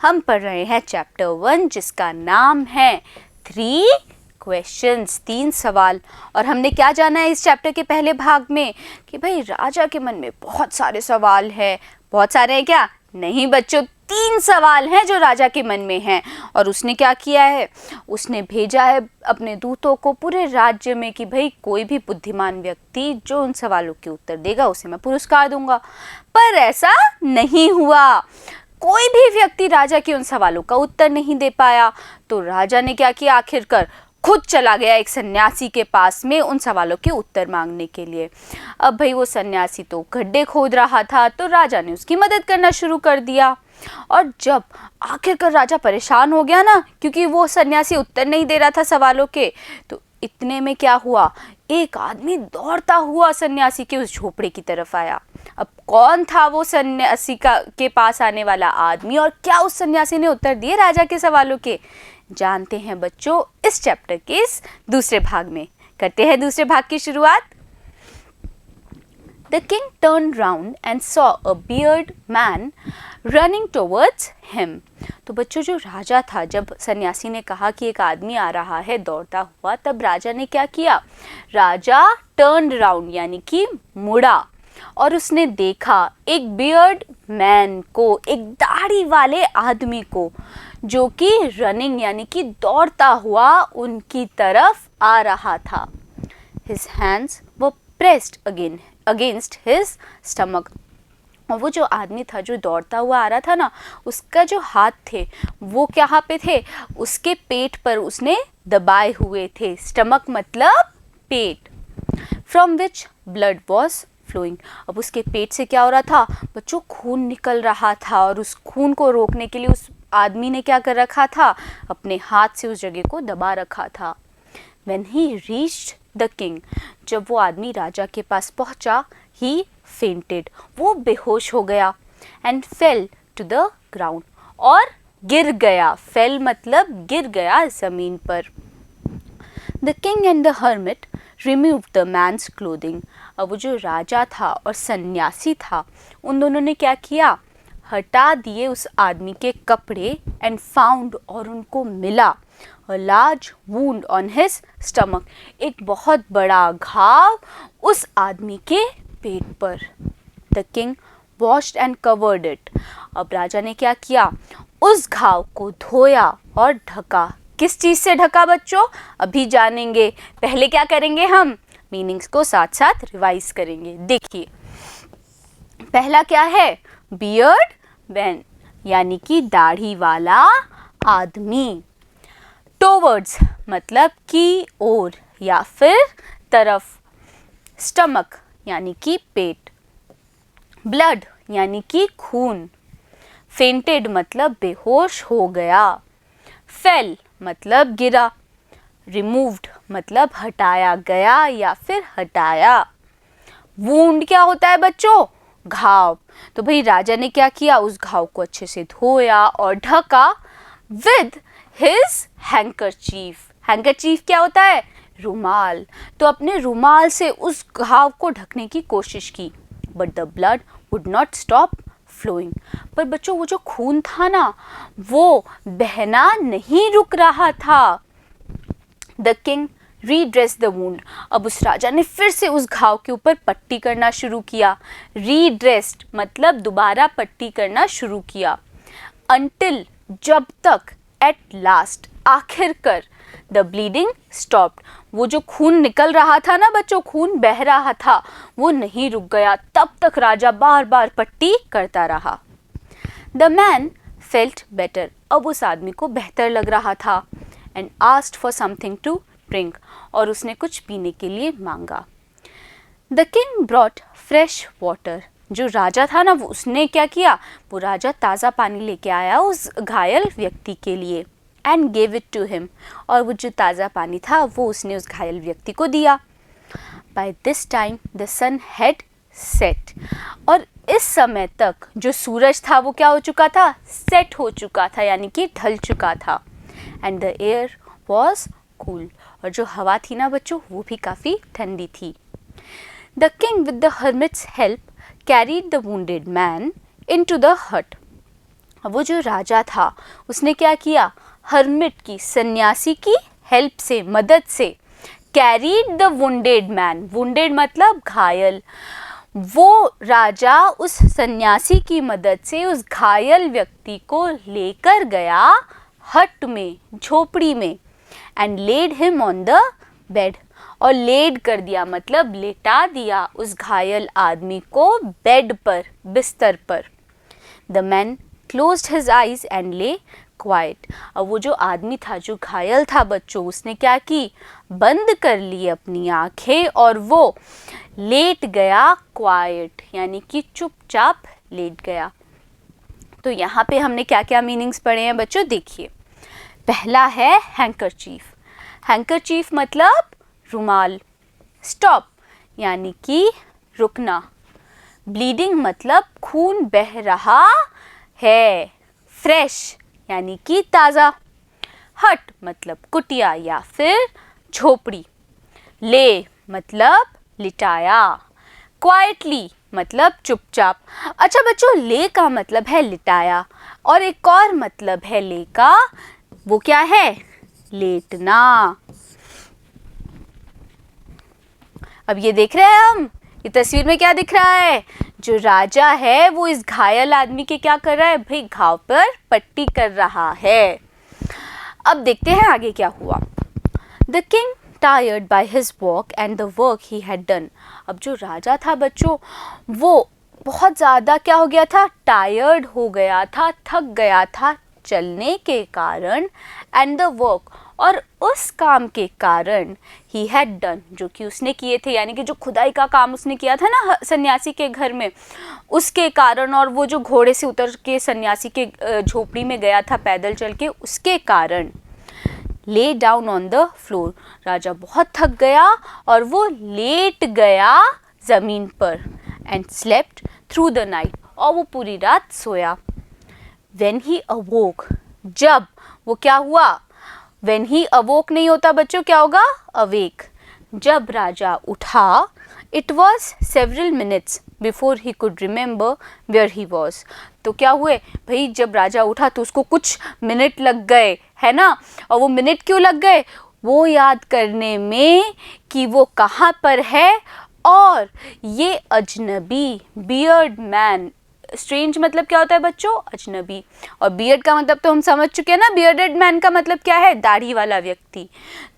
हम पढ़ रहे हैं चैप्टर 1 जिसका नाम है 3 क्वेश्चंस, 3 सवाल। और हमने क्या जाना है इस चैप्टर के पहले भाग में कि भाई राजा के मन में बहुत सारे सवाल हैं। बहुत सारे हैं क्या? नहीं बच्चों, 3 सवाल हैं जो राजा के मन में हैं। और उसने क्या किया है, उसने भेजा है अपने दूतों को पूरे राज्य में कि भाई कोई भी बुद्धिमान व्यक्ति जो उन सवालों के उत्तर देगा उसे मैं पुरस्कार दूंगा। पर ऐसा नहीं हुआ, कोई भी व्यक्ति राजा के उन सवालों का उत्तर नहीं दे पाया। तो राजा ने क्या किया, आखिरकार खुद चला गया एक सन्यासी के पास में उन सवालों के उत्तर मांगने के लिए। अब भाई वो सन्यासी तो गड्ढे खोद रहा था, तो राजा ने उसकी मदद करना शुरू कर दिया। और जब आखिरकार राजा परेशान हो गया ना, क्योंकि वो सन्यासी उत्तर नहीं दे रहा था सवालों के, तो इतने में क्या हुआ, एक आदमी दौड़ता हुआ सन्यासी के उस झोपड़े की तरफ आया। अब कौन था वो सन्यासी के पास आने वाला आदमी, और क्या उस सन्यासी ने उत्तर दिए राजा के सवालों के, जानते हैं बच्चों इस चैप्टर के इस दूसरे भाग में। करते हैं दूसरे भाग की शुरुआत। The king turned round and saw a bearded man running towards him. तो बच्चों जो राजा था, जब सन्यासी ने कहा कि एक आदमी आ रहा है दौड़ता हुआ, तब राजा ने क्या किया, राजा turned round यानी कि मुड़ा, और उसने देखा एक बियर्ड मैन को, एक दाढ़ी वाले आदमी को, जो कि रनिंग यानी कि दौड़ता हुआ उनकी तरफ आ रहा था। His hands were pressed against his stomach. और वो जो आदमी था जो दौड़ता हुआ आ रहा था ना, उसका जो हाथ थे वो कहाँ पे थे, उसके पेट पर उसने दबाए हुए थे। स्टमक मतलब पेट। From which blood was flowing. अब उसके पेट से क्या हो रहा था बच्चों, खून निकल रहा था। और उस खून को रोकने के लिए उस आदमी ने क्या कर रखा था, अपने हाथ से उस जगह को दबा रखा था। When he reached the king, जब वो आदमी राजा के पास पहुंचा, he fainted, वो बेहोश हो गया, and fell to the ground, और गिर गया। fell मतलब गिर गया जमीन पर। The king and the hermit removed the man's clothing. अब वो जो राजा था और सन्यासी था, उन दोनों ने क्या किया, हटा दिए उस आदमी के कपड़े, and found, और उनको मिला a large wound on his stomach, एक बहुत बड़ा घाव उस आदमी के पेट पर। The king washed and covered it. अब राजा ने क्या किया, उस घाव को धोया और ढका। किस चीज से ढका बच्चों, अभी जानेंगे। पहले क्या करेंगे, हम मीनिंग्स को साथ साथ रिवाइज करेंगे। देखिए पहला क्या है, बियर्ड मैन यानी कि दाढ़ी वाला आदमी। टोवर्ड्स मतलब की ओर या फिर तरफ। स्टमक यानी कि पेट। ब्लड यानी कि खून। फेंटेड मतलब बेहोश हो गया। फेल मतलब गिरा। रिमूव्ड मतलब हटाया गया या फिर हटाया। वूंड क्या होता है बच्चों, घाव। तो भाई राजा ने क्या किया, उस घाव को अच्छे से धोया और ढका विद हिज हैंकरचीफ। हैंकरचीफ क्या होता है, रुमाल। तो अपने रुमाल से उस घाव को ढकने की कोशिश की। But the blood would not stop flowing. पर बच्चों वो जो खून था ना, वो बहना नहीं रुक रहा था। The king redress the wound. अब उस राजा ने फिर से उस घाव के ऊपर पट्टी करना शुरू किया। रीड्रेस्ड मतलब दोबारा पट्टी करना शुरू किया। अंटिल जब तक, एट लास्ट आखिरकार, द ब्लीडिंग स्टॉप्ड, वो जो खून निकल रहा था ना बच्चों, खून बह रहा था, वो नहीं रुक गया। तब तक राजा बार बार पट्टी करता रहा। The man felt better. अब उस आदमी को बेहतर लग रहा था। And asked for something to drink, और उसने कुछ पीने के लिए मांगा। The king brought fresh water. जो राजा था ना, वो उसने क्या किया, वो राजा ताज़ा पानी लेके आया उस घायल व्यक्ति के लिए। And gave it to him, और वो जो ताज़ा पानी था वो उसने उस घायल व्यक्ति को दिया। By this time the sun had set, और इस समय तक जो सूरज था वो क्या हो चुका था, सेट हो चुका था यानी कि ढल चुका था। And the air was cool, और जो हवा थी ना बच्चों वो भी काफ़ी ठंडी थी। The king with the hermits help carried the wounded man into the hut. वो जो राजा था उसने क्या किया, हर्मिट की, सन्यासी की हेल्प से, मदद से, carried the wounded man, wounded मतलब घायल, वो राजा उस सन्यासी की मदद से उस घायल व्यक्ति को लेकर गया हट में, झोपड़ी में, and laid him on the bed, और लेड कर दिया मतलब लेटा दिया उस घायल आदमी को बेड पर, बिस्तर पर। The man closed his eyes and ले क्वाइट। अब वो जो आदमी था, जो घायल था बच्चों, उसने क्या की, बंद कर ली अपनी आंखें और वो लेट गया क्वाइट, यानी कि चुपचाप लेट गया। तो यहाँ पे हमने क्या क्या मीनिंग्स पढ़े हैं बच्चों, देखिए। पहला है हैंकरचीफ, हैंकरचीफ मतलब रुमाल, स्टॉप यानी कि रुकना, ब्लीडिंग मतलब खून बह रहा है, फ्रेश यानी कि ताज़ा, हट मतलब कुटिया या फिर झोपड़ी, ले मतलब लिटाया, क्वाइटली मतलब चुपचाप। अच्छा बच्चों, ले का मतलब है लिटाया, और एक और मतलब है ले का, वो क्या है, लेटना। अब ये देख रहे हैं हम, ये तस्वीर में क्या दिख रहा है, जो राजा है वो इस घायल आदमी के क्या कर रहा है भाई, घाव पर पट्टी कर रहा है। अब देखते हैं आगे क्या हुआ। The king tired by his walk and the work he had done। अब जो राजा था बच्चों, वो बहुत ज़्यादा क्या हो गया था, टायर्ड हो गया था, थक गया था चलने के कारण, एंड द वर्क, और उस काम के कारण, ही हैड डन, जो कि उसने किए थे, यानी कि जो खुदाई का काम उसने किया था ना सन्यासी के घर में, उसके कारण, और वो जो घोड़े से उतर के सन्यासी के झोपड़ी में गया था पैदल चल के, उसके कारण, lay down on the floor, राजा बहुत थक गया और वो लेट गया ज़मीन पर, and slept through the night, और वो पूरी रात सोया। When he awoke, जब वो क्या हुआ, When he awoke नहीं होता बच्चों, क्या होगा, awake, जब राजा उठा, it was several minutes before he could remember where he was। तो क्या हुए भाई, जब राजा उठा तो उसको कुछ मिनट लग गए, है ना, और वो मिनट क्यों लग गए, वो याद करने में कि वो कहाँ पर है, और ये अजनबी, बियर्ड मैन, स्ट्रेंज मतलब क्या होता है बच्चों, अजनबी, और बियर्ड का मतलब तो हम समझ चुके हैं ना, बियर्डेड मैन का मतलब क्या है, दाढ़ी वाला व्यक्ति।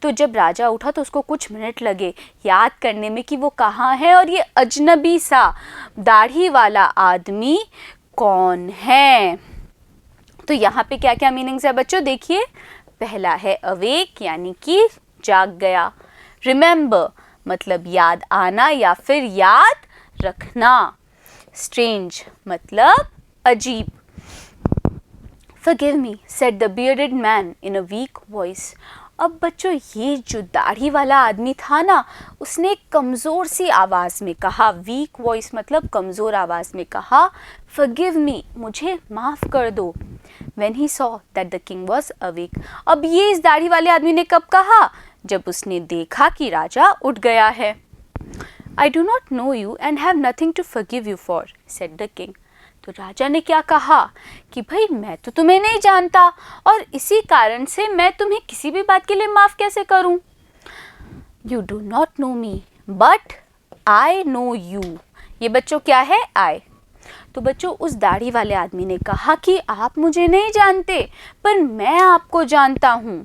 तो जब राजा उठा तो उसको कुछ मिनट लगे याद करने में कि वो कहाँ है, और ये अजनबी सा दाढ़ी वाला आदमी कौन है। तो यहाँ पे क्या क्या मीनिंग्स है बच्चों, देखिए। पहला है अवेक यानी कि जाग गया, रिमेंबर मतलब याद आना या फिर याद रखना, स्ट्रेंज मतलब अजीब। Forgive me, said the bearded man in a weak voice। अब बच्चों, ये जो दाढ़ी वाला आदमी था ना, उसने कमज़ोर सी आवाज़ में कहा, वीक वॉइस मतलब कमज़ोर आवाज़ में कहा, Forgive me, मुझे माफ़ कर दो। When he saw that the king was awake। अब ये इस दाढ़ी वाले आदमी ने कब कहा, जब उसने देखा कि राजा उठ गया है। I do not know you and have nothing to forgive you for, said the king। तो राजा ने क्या कहा कि भाई मैं तो तुम्हें नहीं जानता, और इसी कारण से मैं तुम्हें किसी भी बात के लिए माफ़ कैसे करूं। You do not know me, but I know you। ये बच्चों क्या है, I। तो बच्चों, उस दाढ़ी वाले आदमी ने कहा कि आप मुझे नहीं जानते, पर मैं आपको जानता हूँ।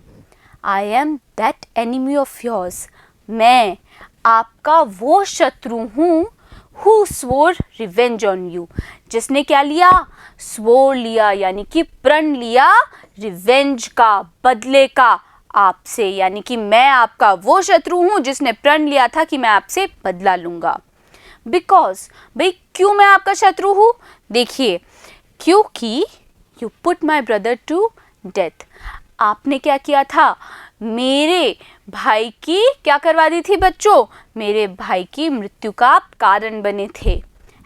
I am that enemy of yours। मैं आपका वो शत्रु हूँ, who swore revenge on you, जिसने क्या लिया, swore लिया यानी कि प्रण लिया, revenge का, बदले का आपसे, यानी कि मैं आपका वो शत्रु हूँ जिसने प्रण लिया था कि मैं आपसे बदला लूँगा। Because, भाई क्यों मैं आपका शत्रु हूँ, देखिए, क्योंकि you put my brother to death। आपने क्या किया था, मेरे भाई की क्या करवा दी थी बच्चों, मेरे भाई की मृत्यु का कारण बने थे।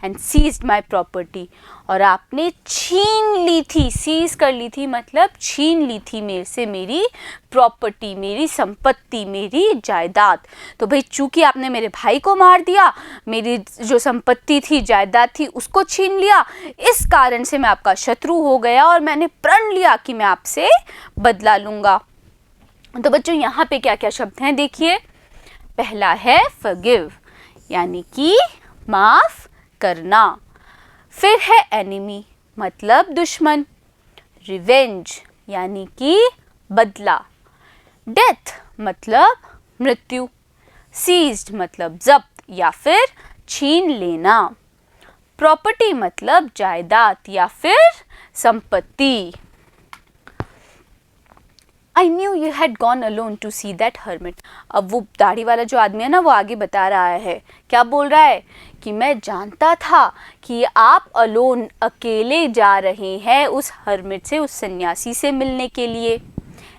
एंड सीज्ड माई प्रॉपर्टी, और आपने छीन ली थी, सीज कर ली थी मतलब छीन ली थी मेरे से मेरी प्रॉपर्टी, मेरी संपत्ति, मेरी जायदाद। तो भाई चूंकि आपने मेरे भाई को मार दिया, मेरी जो संपत्ति थी, जायदाद थी, उसको छीन लिया, इस कारण से मैं आपका शत्रु हो गया और मैंने प्रण लिया कि मैं आपसे बदला लूँगा। तो बच्चों यहाँ पे क्या क्या शब्द हैं देखिए। पहला है forgive यानी कि माफ़ करना। फिर है एनिमी मतलब दुश्मन। रिवेंज यानी कि बदला। डेथ मतलब मृत्यु। सीज्ड मतलब जब्त या फिर छीन लेना। प्रॉपर्टी मतलब जायदाद या फिर संपत्ति। I knew you had gone alone to see that hermit। अब वो दाढ़ी वाला जो आदमी है ना, वो आगे बता रहा है, क्या बोल रहा है कि मैं जानता था कि आप अलोन अकेले जा रहे हैं उस हर्मिट से, उस सन्यासी से मिलने के लिए।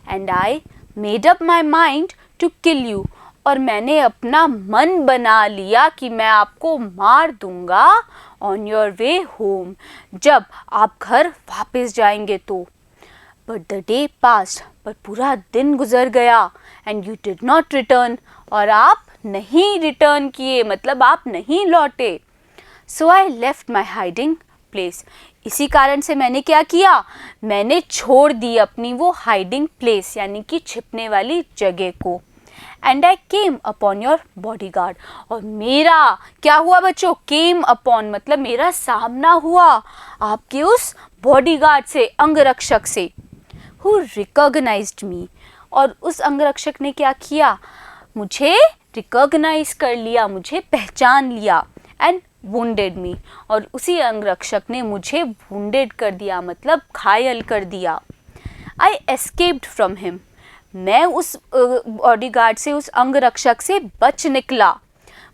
And I made up my mind to kill you, और मैंने अपना मन बना लिया कि मैं आपको मार दूंगा ऑन योर वे होम, जब आप घर वापस जाएंगे तो। बट द डे पास्ड, पर पूरा दिन गुजर गया। And you did not return, और आप नहीं रिटर्न किए मतलब आप नहीं लौटे। So I left my hiding place, इसी कारण से मैंने क्या किया, मैंने छोड़ दी अपनी वो हाइडिंग प्लेस यानी कि छिपने वाली जगह को। And I came upon your body guard, और मेरा क्या हुआ बच्चों, केम अपॉन मतलब मेरा सामना हुआ आपके उस बॉडी गार्ड से, अंगरक्षक से। Who recognized me, और उस अंगरक्षक ने क्या किया, मुझे रिकॉग्नाइज कर लिया, मुझे पहचान लिया। एंड wounded me, और उसी अंगरक्षक ने मुझे wounded कर दिया मतलब घायल कर दिया। I escaped from him, मैं उस बॉडीगार्ड से, उस अंगरक्षक से बच निकला।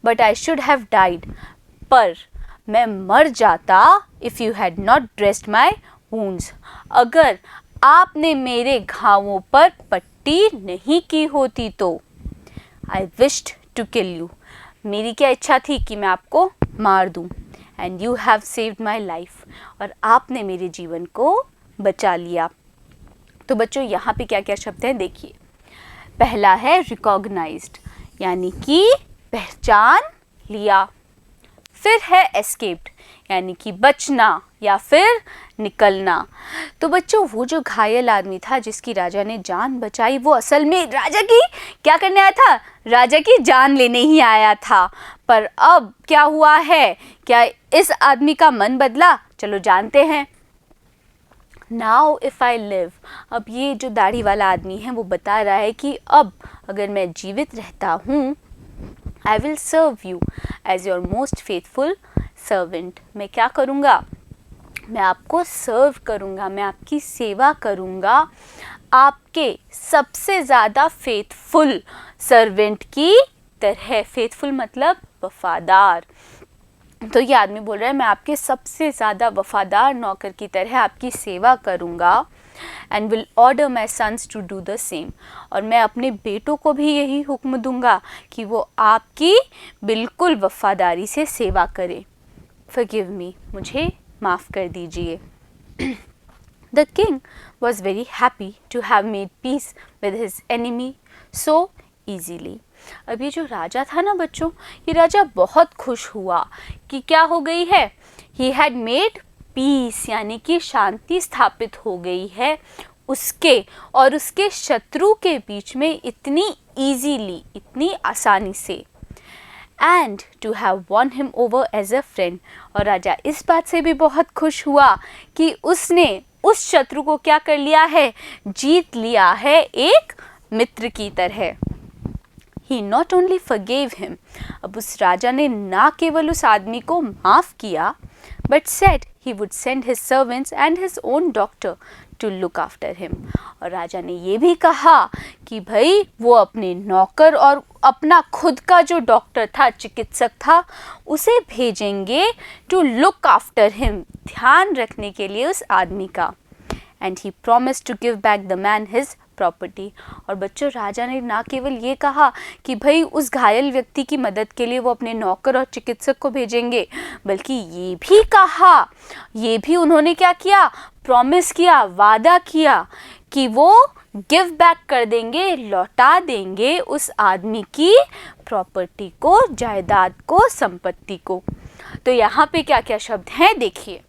But I should have died, पर मैं मर जाता if you had not dressed my wounds, अगर आपने मेरे घावों पर पट्टी नहीं की होती तो। I wished to kill you, मेरी क्या इच्छा थी कि मैं आपको मार दूं। And you have saved my life, और आपने मेरे जीवन को बचा लिया। तो बच्चों यहाँ पे क्या क्या शब्द हैं देखिए। पहला है recognized यानी कि पहचान लिया। फिर है escaped यानी कि बचना या फिर निकलना। तो बच्चों वो जो घायल आदमी था जिसकी राजा ने जान बचाई, वो असल में राजा की क्या करने आया था, राजा की जान लेने ही आया था। पर अब क्या हुआ है, क्या इस आदमी का मन बदला, चलो जानते हैं। नाउ इफ़ आई लिव, अब ये जो दाढ़ी वाला आदमी है वो बता रहा है कि अब अगर मैं जीवित रहता हूँ, I will serve you as your most faithful servant, मैं क्या करूँगा, मैं आपको सर्व करूँगा, मैं आपकी सेवा करूँगा आपके सबसे ज़्यादा फेथफुल सर्वेंट की तरह। फेथफुल मतलब वफादार। तो ये आदमी बोल रहा है मैं आपके सबसे ज़्यादा वफादार नौकर की तरह आपकी सेवा करूँगा। And will order my sons to do the same, और मैं अपने बेटों को भी यही हुक्म दूंगा कि वो आपकी बिल्कुल वफादारी से सेवा करें। Forgive me, मुझे माफ़ कर दीजिए। The king was very happy to have made peace with his enemy so easily। अब ये जो राजा था ना बच्चों, ये राजा बहुत खुश हुआ कि क्या हो गई है, he had made peace यानी कि शांति स्थापित हो गई है उसके और उसके शत्रु के बीच में इतनी easily, इतनी आसानी से। And to have won him over as a friend, और राजा इस बात से भी बहुत खुश हुआ कि उसने उस शत्रु को क्या कर लिया है, जीत लिया है एक मित्र की तरह। He not only forgave him, अब उस राजा ने ना केवल उस आदमी को माफ़ किया, but said he would send his servants and his own doctor to look after him, और राजा ने ये भी कहा कि भाई वो अपने नौकर और अपना खुद का जो डॉक्टर था, चिकित्सक था, उसे भेजेंगे टू लुक आफ्टर हिम, ध्यान रखने के लिए उस आदमी का। And he promised to give back the man his property. और बच्चों, राजा ने ना केवल ये कहा कि भाई उस घायल व्यक्ति की मदद के लिए वो अपने नौकर और चिकित्सक को भेजेंगे, बल्कि ये भी कहा, ये भी उन्होंने क्या किया, प्रॉमिस किया, वादा किया कि वो गिव बैक कर देंगे, लौटा देंगे उस आदमी की प्रॉपर्टी को, जायदाद को, संपत्ति को। तो यहाँ पे क्या क्या शब्द हैं देखिए।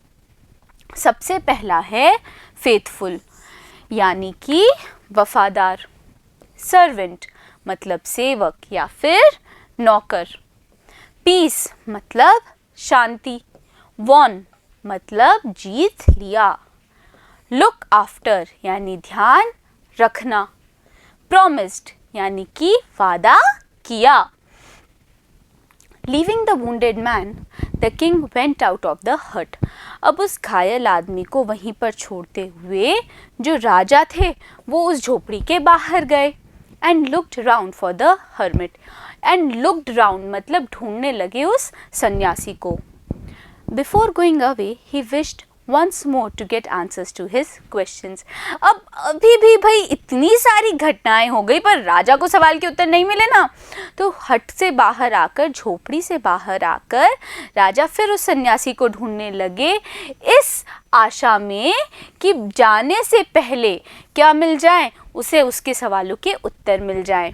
सबसे पहला है फेथफुल, यानी कि वफादार। सर्वेंट मतलब सेवक या फिर नौकर। पीस मतलब शांति। वॉन मतलब जीत लिया। लुक आफ्टर यानी ध्यान रखना। प्रॉमिस्ड यानी कि वादा किया। Leaving the wounded man, the king went out of the hut. अब उस घायल आदमी को वहीं पर छोड़ते हुए जो राजा थे वो उस झोपड़ी के बाहर गए। And looked round for the hermit. And looked round मतलब ढूंढने लगे उस सन्यासी को। Before going away, he wished once more to get answers to his questions. अब अभी भी भाई इतनी सारी घटनाएं हो गई पर राजा को सवाल के उत्तर नहीं मिले ना, तो हट से बाहर आकर, झोपड़ी से बाहर आकर राजा फिर उस सन्यासी को ढूंढने लगे, इस आशा में कि जाने से पहले क्या मिल जाए, उसे उसके सवालों के उत्तर मिल जाए।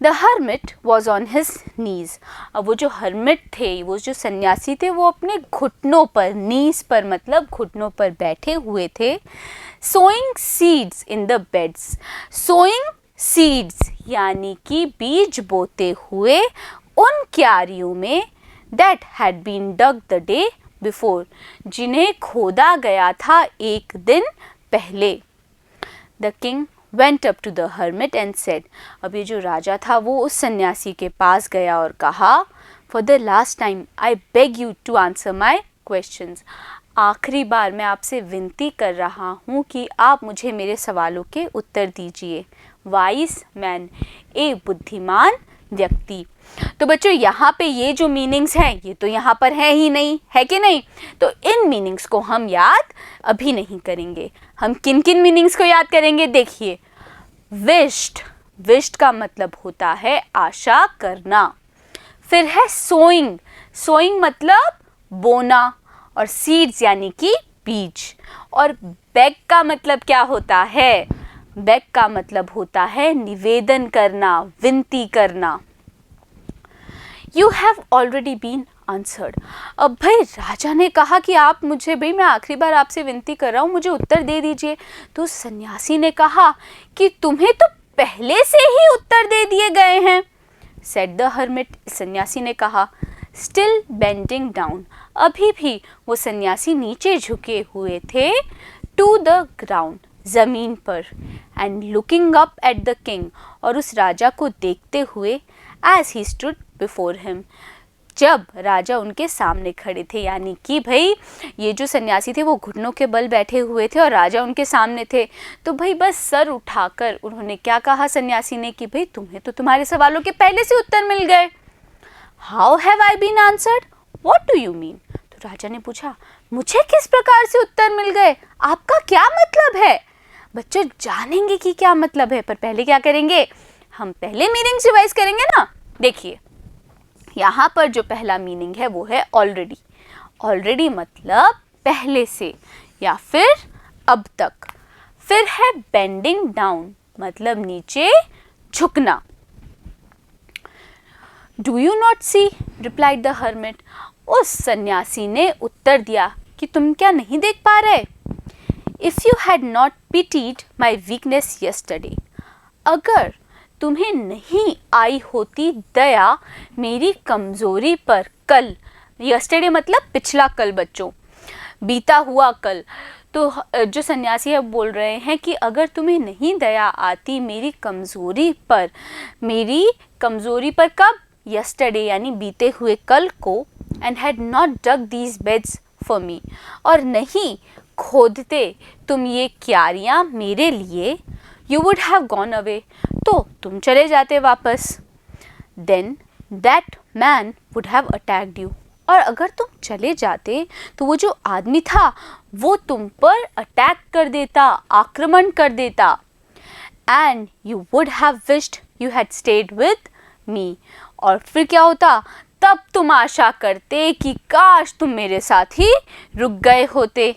The hermit was on his knees. अब वो जो hermit थे, वो जो सन्यासी थे, वो अपने घुटनों पर, knees पर मतलब घुटनों पर बैठे हुए थे। Sowing seeds in the beds. Sowing seeds यानी कि बीज बोते हुए उन क्यारियों में that had been dug the day before, जिन्हें खोदा गया था एक दिन पहले। The king went up to the hermit and said, अब ये जो राजा था वो उस सन्यासी के पास गया और कहा, For the last time I beg you to answer my questions. आखिरी बार मैं आपसे विनती कर रहा हूँ कि आप मुझे मेरे सवालों के उत्तर दीजिए। वाइस मैन, ए बुद्धिमान व्यक्ति। तो बच्चों यहाँ पे ये जो मीनिंग्स हैं ये तो यहाँ पर है ही नहीं, है कि नहीं? तो इन मीनिंग्स को हम याद अभी नहीं करेंगे। हम किन किन मीनिंग्स को याद करेंगे देखिए। विश्ड, विश्ड का मतलब होता है आशा करना। फिर है सोइंग, सोइंग मतलब बोना, और सीड्स यानी कि बीज। और बेग का मतलब क्या होता है? बेग का मतलब होता है निवेदन करना, विनती करना। You have already been answered. अब भाई राजा ने कहा कि आप मुझे, भाई मैं आखिरी बार आपसे विनती कर रहा हूँ, मुझे उत्तर दे दीजिए। तो सन्यासी ने कहा कि तुम्हें तो पहले से ही उत्तर दे दिए गए हैं। Said the hermit, सन्यासी ने कहा। Still bending down, अभी भी वो सन्यासी नीचे झुके हुए थे। To the ground, जमीन पर। And looking up at the king, और उस राजा को देखते हुए। As he stood before him, जब राजा उनके सामने खड़े थे, यानी कि भाई ये जो सन्यासी थे वो घुटनों के बल बैठे हुए थे और राजा उनके सामने थे। तो भाई बस सर उठाकर उन्होंने क्या कहा सन्यासी ने कि भाई तुम्हें तो तुम्हारे सवालों के पहले से उत्तर मिल गए। How have I been answered, what do you mean? तो राजा ने पूछा मुझे किस प्रकार से उत्तर मिल गए, आपका क्या मतलब है? बच्चों जानेंगे कि क्या मतलब है, पर पहले क्या करेंगे, हम पहले मीनिंग रिवाइज करेंगे ना। देखिए यहाँ पर जो पहला मीनिंग है वो है ऑलरेडी। ऑलरेडी मतलब पहले से या फिर अब तक। फिर है बेंडिंग डाउन मतलब नीचे झुकना। Do you not see, replied the hermit, उस सन्यासी ने उत्तर दिया कि तुम क्या नहीं देख पा रहे? If you had not pitied my weakness yesterday, अगर तुम्हें नहीं आई होती दया मेरी कमज़ोरी पर कल। यस्टरडे मतलब पिछला कल बच्चों, बीता हुआ कल। तो जो सन्यासी है बोल रहे हैं कि अगर तुम्हें नहीं दया आती मेरी कमज़ोरी पर, मेरी कमज़ोरी पर कब? यस्टरडे यानी बीते हुए कल को। And had not dug these beds for me, और नहीं खोदते तुम ये क्यारियाँ मेरे लिए। You would have gone away, तो तुम चले जाते वापस। Then that man would have attacked you, और अगर तुम चले जाते तो वो जो आदमी था वो तुम पर अटैक कर देता, आक्रमण कर देता। and you would have wished you had stayed with me. और फिर क्या होता, तब तुम आशा करते कि काश तुम मेरे साथ ही रुक गए होते.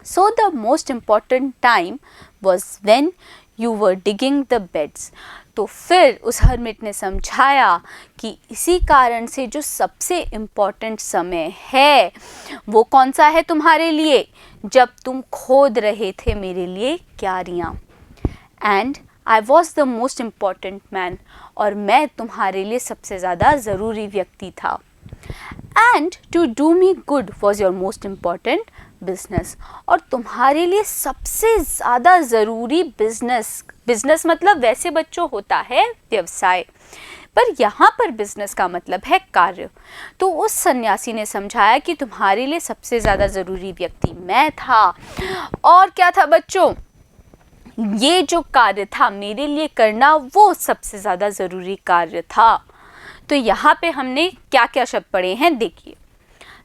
So the most important time was when you were digging the beds. तो फिर उस हर्मिट ने समझाया कि इसी कारण से जो सबसे इम्पॉर्टेंट समय है वो कौन सा है तुम्हारे लिए, जब तुम खोद रहे थे मेरे लिए क्यारियाँ. And I was the most important man, और मैं तुम्हारे लिए सबसे ज़्यादा ज़रूरी व्यक्ति था. And to do me good was your most important business, और तुम्हारे लिए सबसे ज़्यादा ज़रूरी बिजनेस मतलब वैसे बच्चों होता है व्यवसाय, पर यहाँ पर बिजनेस का मतलब है कार्य. तो उस सन्यासी ने समझाया कि तुम्हारे लिए सबसे ज़्यादा ज़रूरी व्यक्ति मैं था. और क्या था बच्चों, ये जो कार्य था मेरे लिए करना वो सबसे ज़्यादा ज़रूरी कार्य था. तो यहाँ पे हमने क्या क्या शब्द पढ़े हैं देखिए.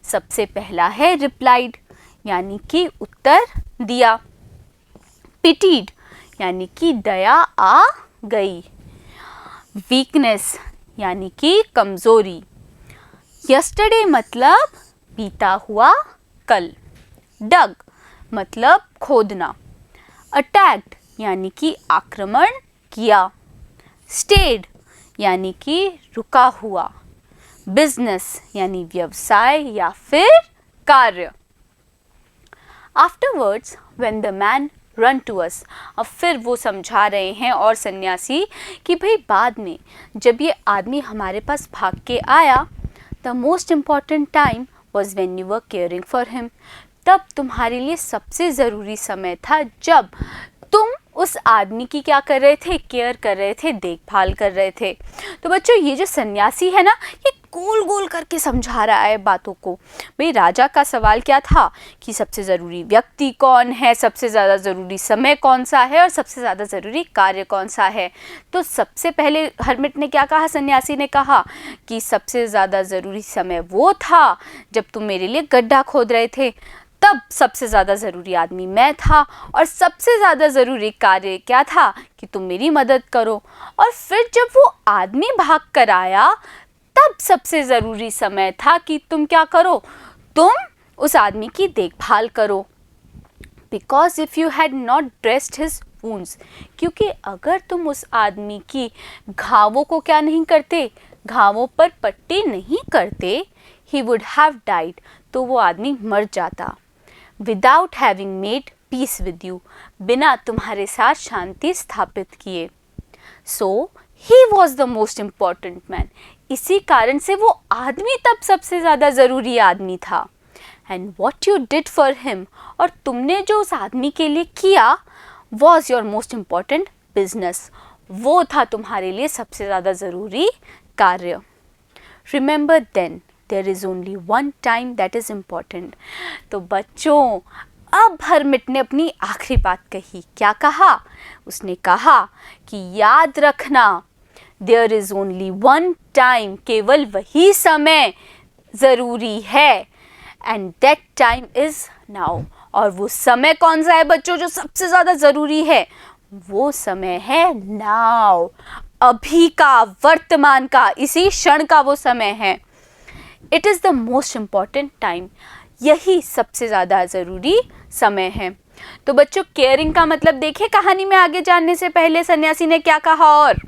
सबसे पहला है रिप्लाइड, यानी कि उत्तर दिया. पिटीड, यानी कि दया आ गई. वीकनेस, यानी कि कमज़ोरी. यस्टरडे मतलब बीता हुआ कल. डग मतलब खोदना. अटैक्ड, यानी कि आक्रमण किया. स्टेड, यानी कि रुका हुआ. बिजनेस, यानी व्यवसाय या फिर कार्य. Afterwards when the man run to us, अब फिर वो समझा रहे हैं और सन्यासी कि भाई बाद में जब ये आदमी हमारे पास भाग के आया, the most important time was when you were caring for him. तब तुम्हारे लिए सबसे ज़रूरी समय था जब तुम उस आदमी की क्या कर रहे थे, केयर कर रहे थे, देखभाल कर रहे थे. तो बच्चों ये जो सन्यासी है ना, ये गोल गोल करके समझा रहा है बातों को. भाई राजा का सवाल क्या था कि सबसे ज़रूरी व्यक्ति कौन है, सबसे ज़्यादा ज़रूरी समय कौन सा है और सबसे ज़्यादा ज़रूरी कार्य कौन सा है. तो सबसे पहले हर्मिट ने क्या कहा, सन्यासी ने कहा कि सबसे ज़्यादा ज़रूरी समय वो था जब तुम मेरे लिए गड्ढा खोद रहे थे, तब सबसे ज़्यादा ज़रूरी आदमी मैं था, और सबसे ज़्यादा ज़रूरी कार्य क्या था कि तुम मेरी मदद करो. और फिर जब वो आदमी भाग कर आया, तब सबसे ज़रूरी समय था कि तुम क्या करो, तुम उस आदमी की देखभाल करो. Because if you had not dressed his wounds, क्योंकि अगर तुम उस आदमी की घावों को क्या नहीं करते, घावों पर पट्टी नहीं करते, ही वुड हैव डाइड, तो वो आदमी मर जाता. Without having made peace with you, बिना तुम्हारे साथ शांति स्थापित किए. So he was the most important man, इसी कारण से वो आदमी तब सबसे ज़्यादा ज़रूरी आदमी था. And what you did for him, और तुमने जो उस आदमी के लिए किया, was your most important business, वो था तुम्हारे लिए सबसे ज़्यादा ज़रूरी कार्य. Remember then there is only one time that is important. तो बच्चों अब हर्मिट ने अपनी आखिरी बात कही. क्या कहा, उसने कहा कि याद रखना, there is only one time, केवल वही समय ज़रूरी है, and that time is now. और वो समय कौन सा है बच्चों जो सबसे ज़्यादा ज़रूरी है, वो समय है नाउ, अभी का, वर्तमान का, इसी क्षण का वो समय है. It is the most important time, यही सबसे ज़्यादा ज़रूरी समय है. तो बच्चों केयरिंग का मतलब देखिए, कहानी में आगे जानने से पहले सन्यासी ने क्या कहा. और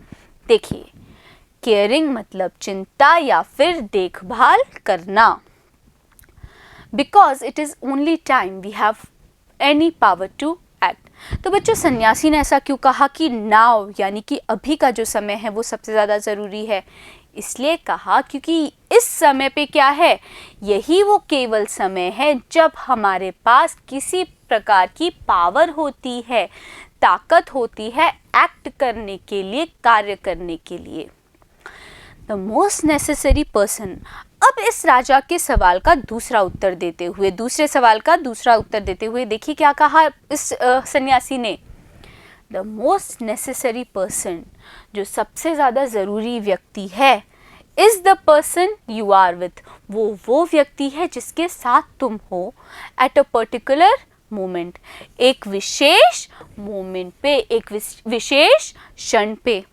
देखिए, केयरिंग मतलब चिंता या फिर देखभाल करना. Because it is only time we have any power to act. तो बच्चों सन्यासी ने ऐसा क्यों कहा कि नाउ, यानी कि अभी का जो समय है वो सबसे ज़्यादा ज़रूरी है. इसलिए कहा क्योंकि इस समय पे क्या है, यही वो केवल समय है जब हमारे पास किसी प्रकार की पावर होती है, ताकत होती है एक्ट करने के लिए, कार्य करने के लिए. The most necessary person. अब इस राजा के सवाल का दूसरा उत्तर देते हुए, दूसरे सवाल का दूसरा उत्तर देते हुए देखिए क्या कहा इस सन्यासी ने. द मोस्ट नेसेसरी पर्सन, जो सबसे ज़्यादा ज़रूरी व्यक्ति है, is the person you are with, वो व्यक्ति है जिसके साथ तुम हो, एट अ पर्टिकुलर मोमेंट, एक विशेष मोमेंट पे, एक विशेष क्षण पे।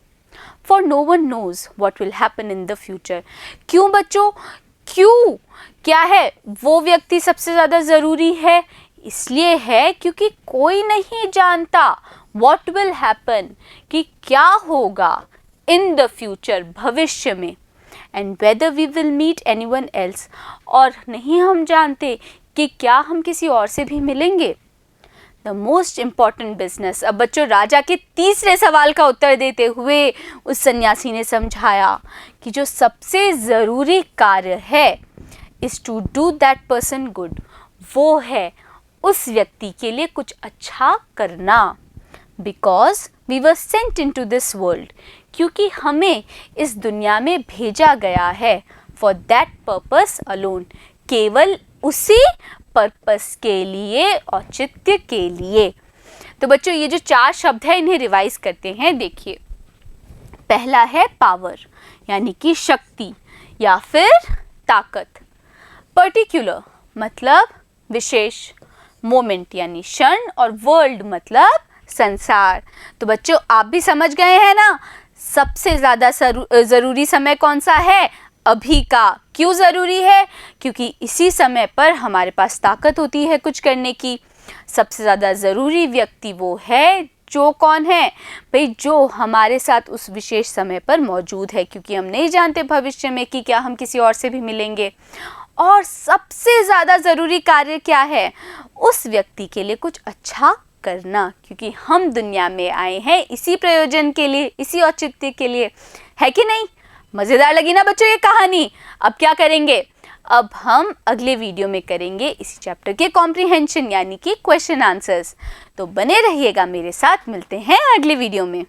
For no one knows what will happen in the future. क्यों बच्चों, क्यों क्या है वो व्यक्ति सबसे ज़्यादा ज़रूरी है? इसलिए है क्योंकि कोई नहीं जानता वॉट विल हैपन, कि क्या होगा इन द फ्यूचर, भविष्य में। And whether we will meet anyone else, और नहीं हम जानते कि क्या हम किसी और से भी मिलेंगे। The most important business. अब बच्चों राजा के तीसरे सवाल का उत्तर देते हुए उस सन्यासी ने समझाया कि जो सबसे ज़रूरी कार्य है is to do that person good, वो है उस व्यक्ति के लिए कुछ अच्छा करना। Because we were sent into this world, क्योंकि हमें इस दुनिया में भेजा गया है फॉर दैट पर्पस अलोन, केवल उसी पर्पस के लिए, औचित्य के लिए। तो बच्चों ये जो 4 शब्द है इन्हें रिवाइज करते हैं। देखिए, पहला है पावर यानी कि शक्ति या फिर ताकत, पर्टिकुलर मतलब विशेष, मोमेंट यानी क्षण, और वर्ल्ड मतलब संसार। तो बच्चों आप भी समझ गए हैं ना, सबसे ज़्यादा ज़रूरी समय कौन सा है? अभी का। क्यों ज़रूरी है? क्योंकि इसी समय पर हमारे पास ताकत होती है कुछ करने की। सबसे ज़्यादा ज़रूरी व्यक्ति वो है जो कौन है भाई, जो हमारे साथ उस विशेष समय पर मौजूद है, क्योंकि हम नहीं जानते भविष्य में कि क्या हम किसी और से भी मिलेंगे। और सबसे ज़्यादा ज़रूरी कार्य क्या है? उस व्यक्ति के लिए कुछ अच्छा करना, क्योंकि हम दुनिया में आए हैं इसी प्रयोजन के लिए, इसी औचित्य के लिए, है कि नहीं? मज़ेदार लगी ना बच्चों ये कहानी? अब क्या करेंगे? अब हम अगले वीडियो में करेंगे इसी चैप्टर के कॉम्प्रिहेंशन यानी कि क्वेश्चन आंसर्स। तो बने रहिएगा मेरे साथ, मिलते हैं अगले वीडियो में।